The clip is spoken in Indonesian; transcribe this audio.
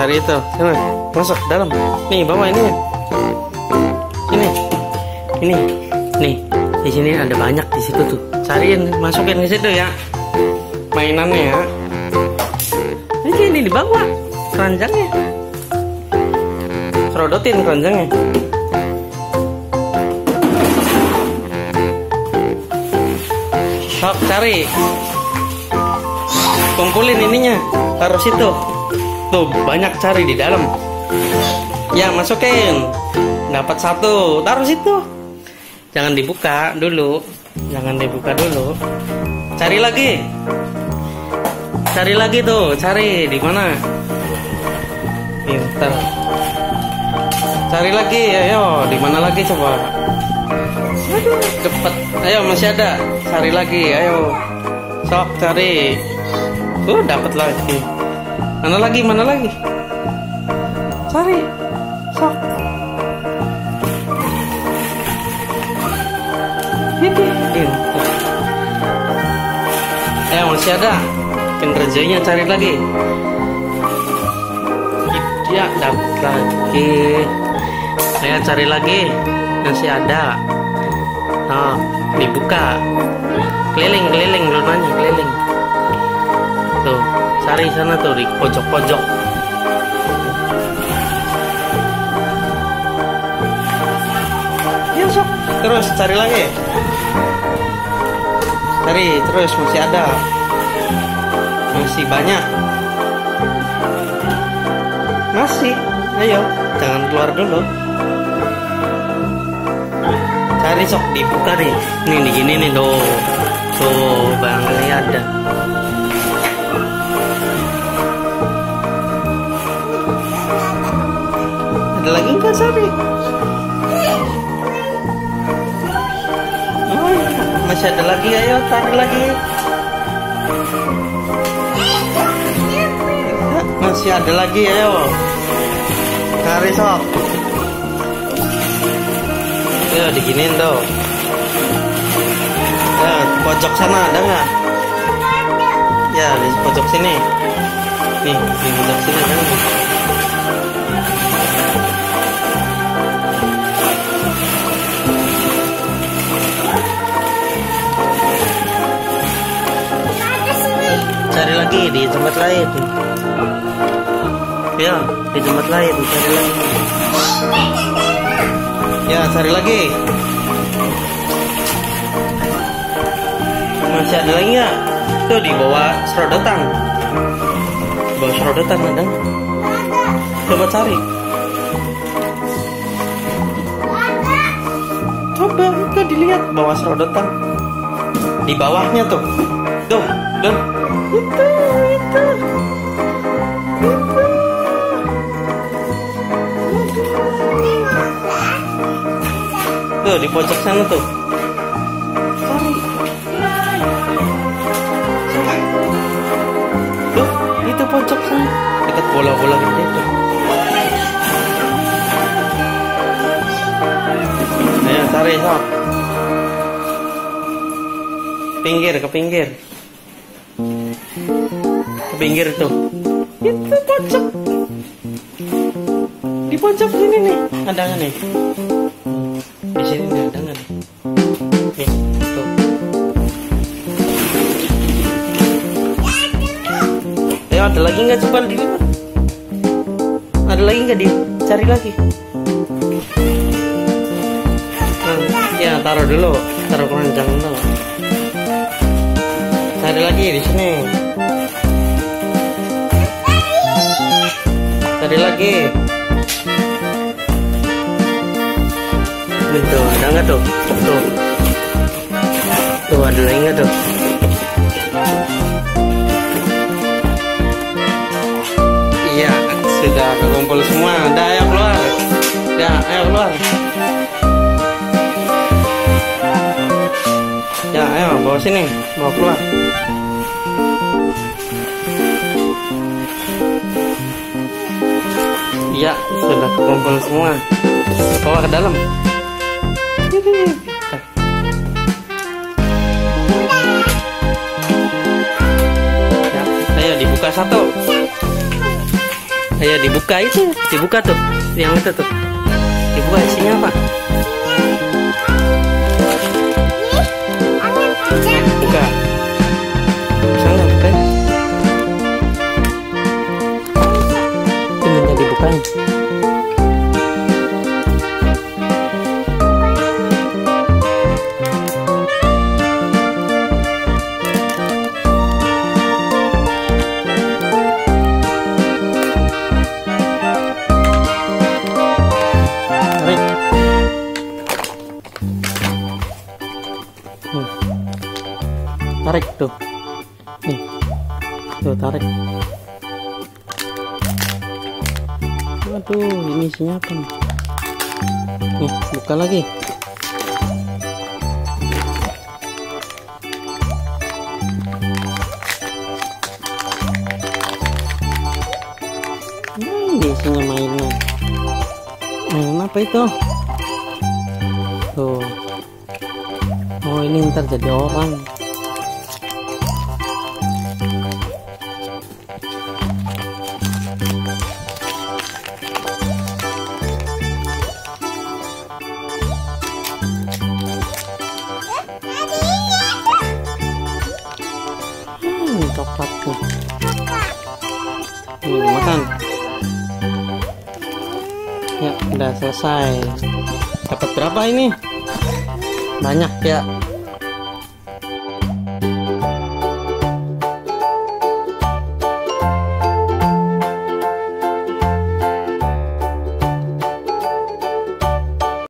cari itu. Sana, masuk dalam. Nih, bawa ini. Ini. Nih, di sini ada banyak di situ tuh. Cariin, masukin ke situ ya. Mainannya ya. Ini dibawa keranjangnya. Serodotin keranjangnya. Sok cari. Kumpulin ininya, taruh situ. Tuh, banyak cari di dalam. Ya, masukin. Dapat satu, taruh situ. Jangan dibuka dulu. Cari lagi. Cari lagi tuh, cari di mana? Pintar. Cari lagi, ayo. Di mana lagi coba? Aduh, cepet. Ayo, masih ada. Cari lagi, ayo. Sok cari. Dapat lagi. Mana lagi? Cari. Sok. Ini. Ayo, masih ada. Kerjanya cari lagi. Ya, dapat lagi. Ayo cari lagi. Masih ada. Nah, dibuka. Keliling rumahnya, keliling. Tuh, cari sana tuh di pojok-pojok. Ya, sok. Terus cari lagi. Cari terus, masih ada. Masih banyak. Masih. Ayo, jangan keluar dulu. Cari sok, dibuka nih. Nih gini nih tuh. Tuh, barangkali ada. Ada lagi nggak cari? Oh iya, masih ada lagi. Ayo cari lagi. Masih ada lagi, ayo. Cari sok. Ya, diginiin tuh. Ya, pojok sana ada nggak? Ya, di pojok sini. Nih, di pojok sini ada nggak? Cari lagi di tempat lain. Ya, di tempat lain cari lagi. Ya, cari lagi. Masih ada lagi nggak? Tuh di bawah serodotan. Di bawah serodotan ada. Coba cari. Coba itu dilihat bawah serodotan. Di bawahnya tuh. Tuh. Itu. Tuh di pojok sana tuh. Tuh, itu pojok sana. Dekat bola-bola gede tuh. Ayo cari sok. Ke pinggir. Ke pinggir tuh. Itu pojok. Di pojok sini nih. Ada nggak nih? Di sini nggak ada nggak nih? Nih, tuh. Ayo ada lagi nggak, coba dilihat? Ada lagi nggak, dicari lagi? Ya taruh dulu, taruh keranjang dulu. Cari lagi di sini. Cari lagi. Tuh, ada nggak tuh? Tuh ada lagi nggak tuh? Iya, sudah kumpul semua. Udah, ayo keluar. Ya, ayo keluar. Ya, ayo bawa sini, bawa keluar. Iya, sudah kumpul semua. Bawa ke dalam. Ya, ayo dibuka satu. Ayo dibuka itu, dibuka tuh, yang itu tuh, dibuka isinya apa? Buka, bisa nggak buka? Itu minta dibukain. Tarik tuh, nih, tuh tarik. Aduh, ini isinya apa nih? Nih, buka lagi. Ini isinya mainan. Mainan apa itu? Tuh. Oh, ini ntar jadi orang. Coklat tuh. Makan. Ya, udah selesai. Dapat berapa ini? Banyak ya.